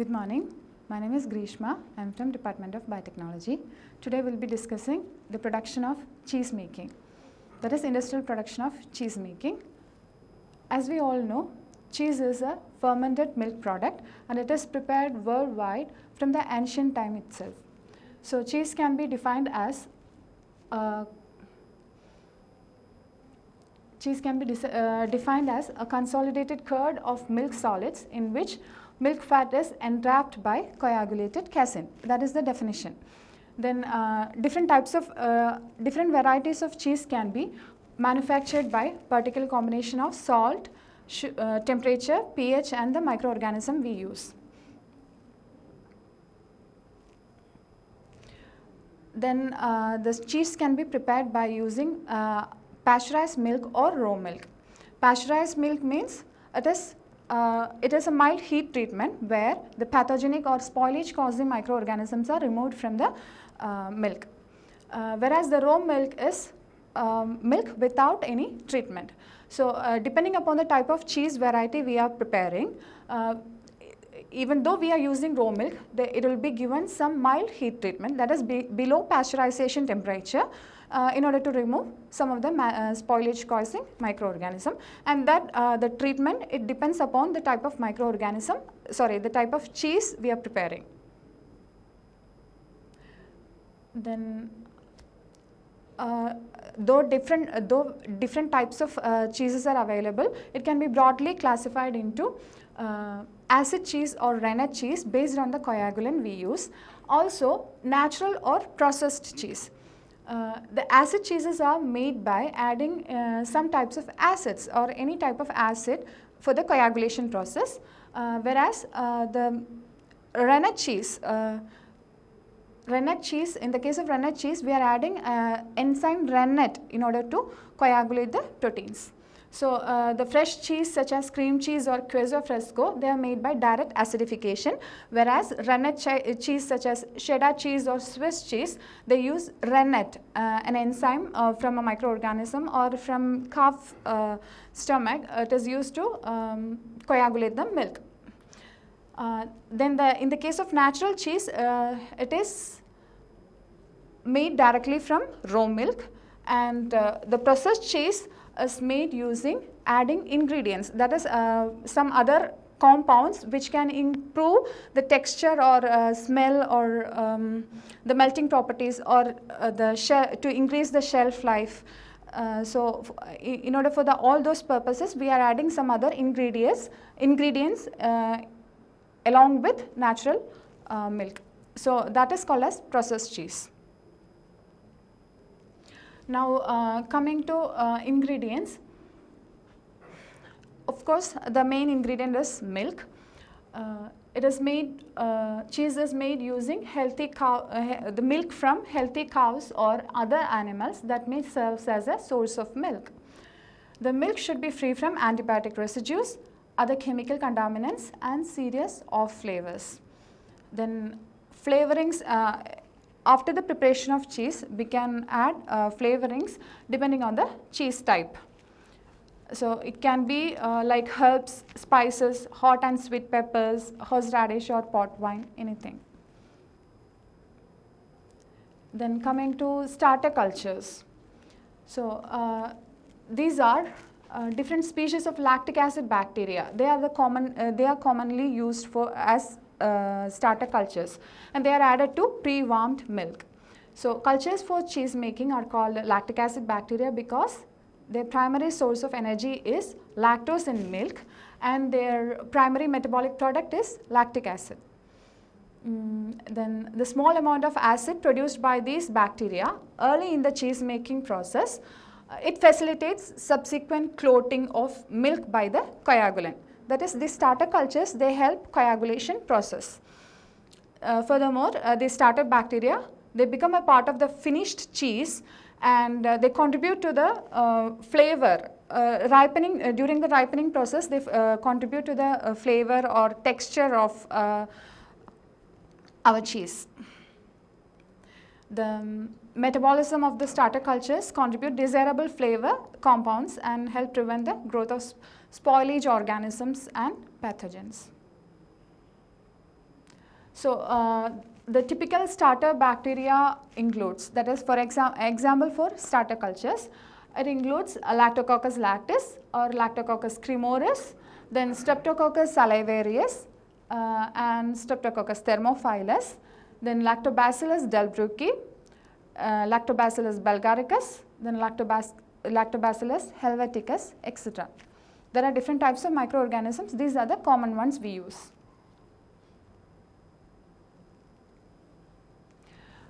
Good morning. My name is Greeshma. I am from Department of Biotechnology. Today we will be discussing the production of cheese making. That is industrial production of cheese making. As we all know, cheese is a fermented milk product and it is prepared worldwide from the ancient time itself. So cheese can be defined as defined as a consolidated curd of milk solids in which milk fat is enwrapped by coagulated casein. That is the definition. Then different varieties of cheese can be manufactured by particular combination of salt, temperature, pH and the microorganism we use. Then the cheese can be prepared by using pasteurized milk or raw milk. Pasteurized milk means it is a mild heat treatment where the pathogenic or spoilage causing microorganisms are removed from the milk. Whereas the raw milk is milk without any treatment. So depending upon the type of cheese variety we are preparing, even though we are using raw milk, it will be given some mild heat treatment, that is below pasteurization temperature, in order to remove some of the spoilage causing microorganism, and that the treatment, it depends upon the type of the type of cheese we are preparing. Then though different types of cheeses are available, it can be broadly classified into acid cheese or rennet cheese based on the coagulant we use. Also natural or processed cheese. The acid cheeses are made by adding some types of acids or any type of acid for the coagulation process, whereas the rennet cheese, in the case of rennet cheese, we are adding enzyme rennet in order to coagulate the proteins. So the fresh cheese such as cream cheese or queso fresco, they are made by direct acidification, whereas rennet cheese such as cheddar cheese or Swiss cheese, they use rennet, an enzyme from a microorganism or from calf stomach. It is used to coagulate the milk. Then in the case of natural cheese, it is made directly from raw milk, and the processed cheese is made using adding ingredients, that is some other compounds which can improve the texture or smell or the melting properties or to increase the shelf life. So in order for all those purposes, we are adding some other ingredients along with natural milk. So that is called as processed cheese. Now coming to ingredients, of course the main ingredient is milk. Cheese is made using the milk from healthy cows or other animals that may serve as a source of milk. The milk should be free from antibiotic residues, other chemical contaminants and serious off flavors. Then flavorings. After the preparation of cheese, we can add flavorings depending on the cheese type. So it can be like herbs, spices, hot and sweet peppers, horseradish or port wine, anything. Then coming to starter cultures. So these are different species of lactic acid bacteria. They are commonly used as starter cultures, and they are added to pre-warmed milk. So cultures for cheese making are called lactic acid bacteria because their primary source of energy is lactose in milk and their primary metabolic product is lactic acid. Then the small amount of acid produced by these bacteria early in the cheese making process, it facilitates subsequent clotting of milk by the coagulant. That is, these starter cultures, they help coagulation process. Furthermore, these starter bacteria, they become a part of the finished cheese and they contribute to the flavor. During the ripening process, they contribute to the flavor or texture of our cheese. The metabolism of the starter cultures contribute desirable flavor compounds and help prevent the growth of spoilage organisms and pathogens. So the typical starter bacteria includes, that is for example for starter cultures, it includes Lactococcus lactis or Lactococcus cremoris, then Streptococcus salivarius and Streptococcus thermophilus, then Lactobacillus delbrueckii, Lactobacillus bulgaricus, then Lactobacillus helveticus, etc. There are different types of microorganisms. These are the common ones we use.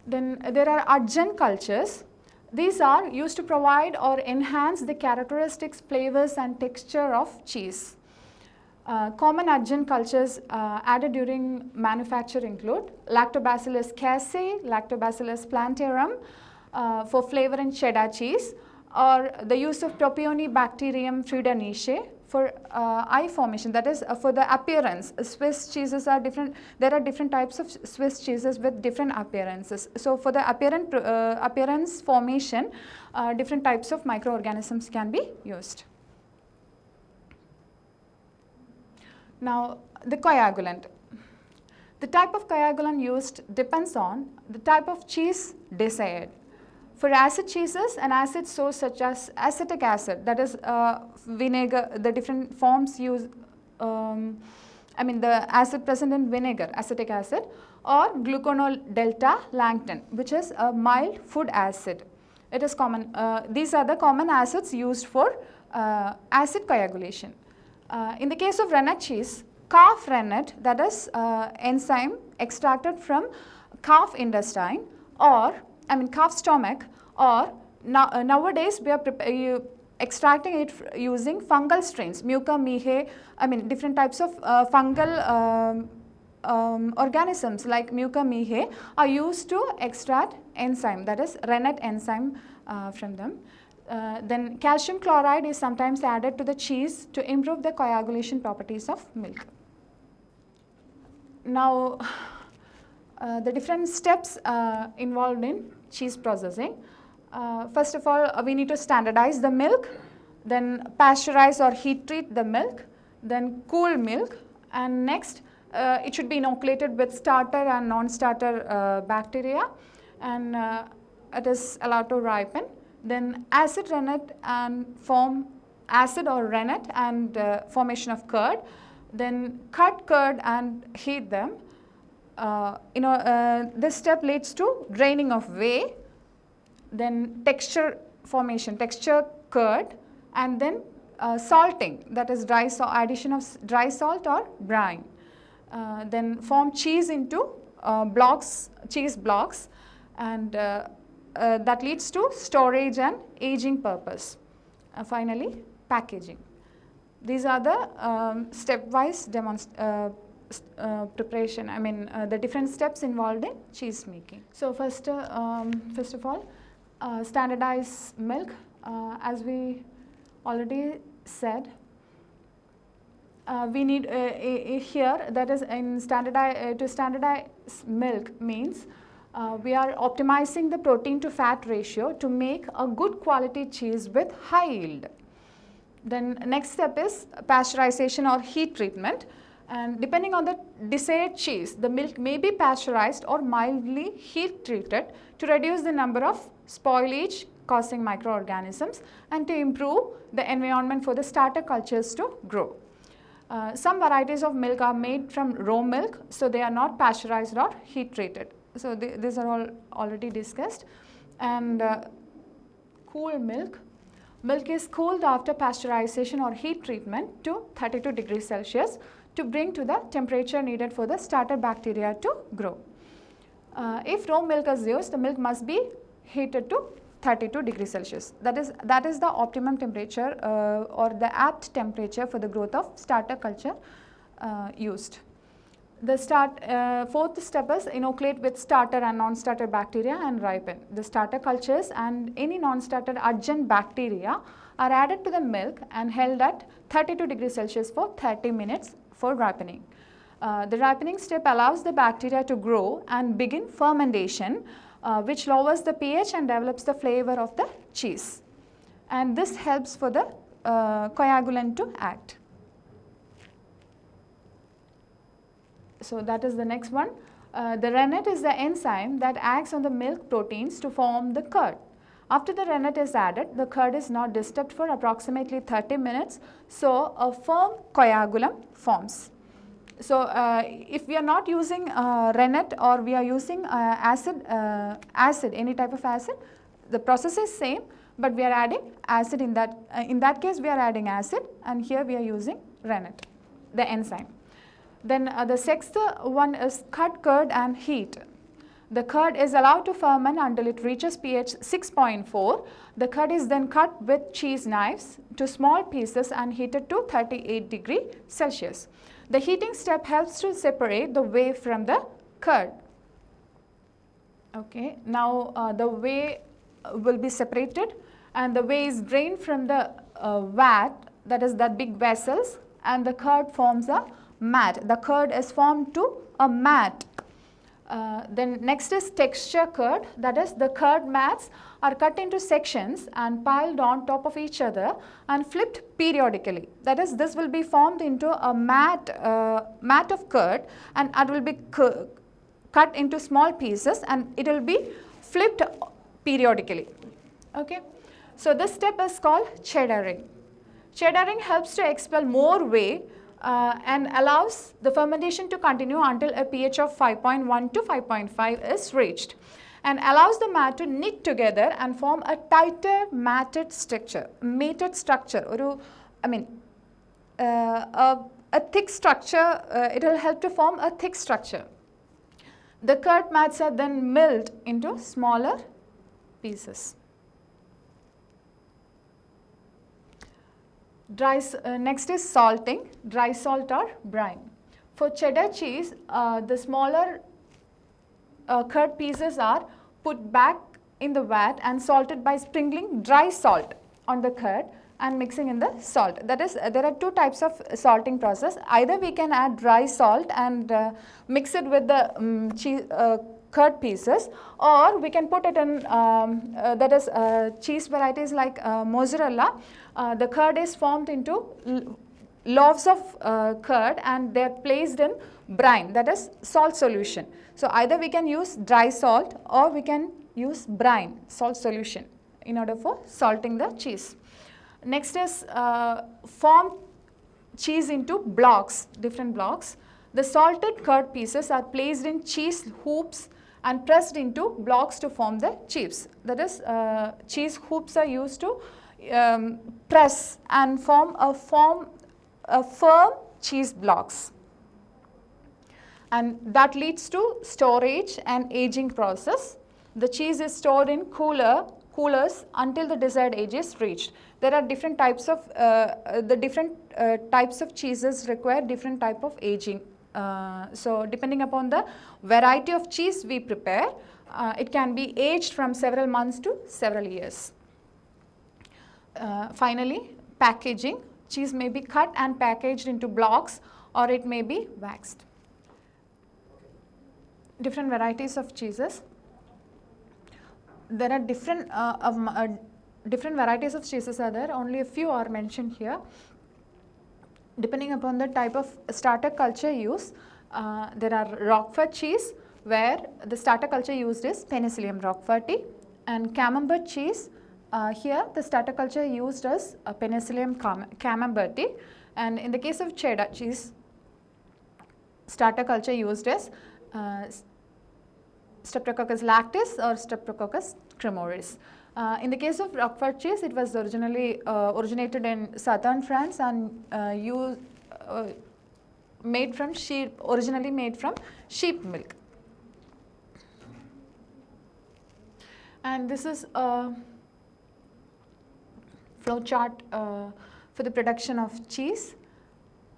Then there are adjunct cultures. These are used to provide or enhance the characteristics, flavors and texture of cheese. Common adjunct cultures added during manufacture include Lactobacillus casei, Lactobacillus plantarum for flavor in cheddar cheese, or the use of Propionibacterium fridaniaceae for eye formation, that is for the appearance. Swiss cheeses are different. There are different types of Swiss cheeses with different appearances. So for the appearance formation, different types of microorganisms can be used. Now the coagulant. The type of coagulant used depends on the type of cheese desired. For acid cheeses, an acid source such as acetic acid, that is vinegar, the different forms use, the acid present in vinegar, acetic acid, or gluconol delta lactam, which is a mild food acid. It is common. These are the common acids used for acid coagulation. In the case of rennet cheese, calf rennet, that is enzyme extracted from calf intestine or calf stomach, or nowadays we are extracting it using fungal strains, Muca mihae, different types of fungal organisms like Muca mihae are used to extract enzyme, that is rennet enzyme from them. Then calcium chloride is sometimes added to the cheese to improve the coagulation properties of milk. Now the different steps involved in cheese processing. First of all, we need to standardize the milk, then pasteurize or heat treat the milk, then cool milk, and next it should be inoculated with starter and non-starter bacteria, and it is allowed to ripen. Then acid rennet and form acid or rennet and formation of curd, then cut curd and heat them. This step leads to draining of whey, then texture formation, texture curd, and then salting, that is addition of dry salt or brine. Then form cheese into cheese blocks, and that leads to storage and aging purpose. Finally, packaging. These are the stepwise preparation, the different steps involved in cheese making. So first of all, standardize milk. As we already said, we need here, that is in to standardize milk means we are optimizing the protein to fat ratio to make a good quality cheese with high yield. Then next step is pasteurization or heat treatment, and depending on the desired cheese, the milk may be pasteurized or mildly heat treated to reduce the number of spoilage causing microorganisms and to improve the environment for the starter cultures to grow. Some varieties of milk are made from raw milk, so they are not pasteurized or heat treated. So these are all already discussed. And cool milk. Milk is cooled after pasteurization or heat treatment to 32 degrees Celsius to bring to the temperature needed for the starter bacteria to grow. If raw milk is used, the milk must be heated to 32 degrees Celsius. That is the optimum temperature or the apt temperature for the growth of starter culture used. The fourth step is inoculate with starter and non-starter bacteria and ripen. The starter cultures and any non-starter adjunct bacteria are added to the milk and held at 32 degrees Celsius for 30 minutes for ripening. The ripening step allows the bacteria to grow and begin fermentation, which lowers the pH and develops the flavor of the cheese. And this helps for the coagulant to act. So that is the next one. The rennet is the enzyme that acts on the milk proteins to form the curd. After the rennet is added, the curd is not disturbed for approximately 30 minutes, so a firm coagulum forms. So, if we are not using rennet or we are using acid, any type of acid, the process is same, but we are adding acid in that case we are adding acid, and here we are using rennet, the enzyme. Then the sixth one is cut curd and heat. The curd is allowed to ferment until it reaches pH 6.4. The curd is then cut with cheese knives to small pieces and heated to 38 degrees Celsius. The heating step helps to separate the whey from the curd. Okay, now the whey will be separated, and the whey is drained from the vat, that is that big vessels, and the curd forms a mat. The curd is formed to a mat. Then next is texture curd, that is the curd mats are cut into sections and piled on top of each other and flipped periodically. That is, this will be formed into a mat of curd, and it will be cut into small pieces and it will be flipped periodically. Okay. So, this step is called cheddaring. Cheddaring helps to expel more whey and allows the fermentation to continue until a pH of 5.1 to 5.5 is reached, and allows the mat to knit together and form a tighter mated structure. A thick structure, it will help to form a thick structure. The curd mats are then milled into smaller pieces. Next is salting, dry salt or brine. For cheddar cheese, the smaller curd pieces are put back in the vat and salted by sprinkling dry salt on the curd and mixing in the salt. That is, there are two types of salting process. Either we can add dry salt and mix it with the curd pieces, or we can put it in cheese varieties like mozzarella. The curd is formed into loaves of curd and they are placed in brine, that is salt solution. So, either we can use dry salt or we can use brine, salt solution, in order for salting the cheese. Next is form cheese into blocks, different blocks. The salted curd pieces are placed in cheese hoops and pressed into blocks to form the cheese. That is, cheese hoops are used to press and form a firm cheese blocks, and that leads to storage and aging process. The cheese is stored in coolers until the desired age is reached. There are different types of types of cheeses require different type of aging. So, depending upon the variety of cheese we prepare, it can be aged from several months to several years. Finally, packaging. Cheese may be cut and packaged into blocks, or it may be waxed. Different varieties of cheeses. There are different varieties of cheeses are there. Only a few are mentioned here. Depending upon the type of starter culture used, there are Roquefort cheese, where the starter culture used is Penicillium roqueforti, and Camembert cheese. Here the starter culture used is Penicillium camemberti, and in the case of cheddar cheese, starter culture used is Streptococcus lactis or Streptococcus cremoris. In the case of Roquefort cheese, it was originated in southern France and originally made from sheep milk. And this is a flow chart for the production of cheese,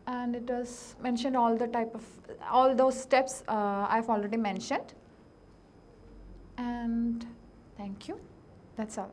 and it has mentioned all those steps I have already mentioned. And thank you. That's all.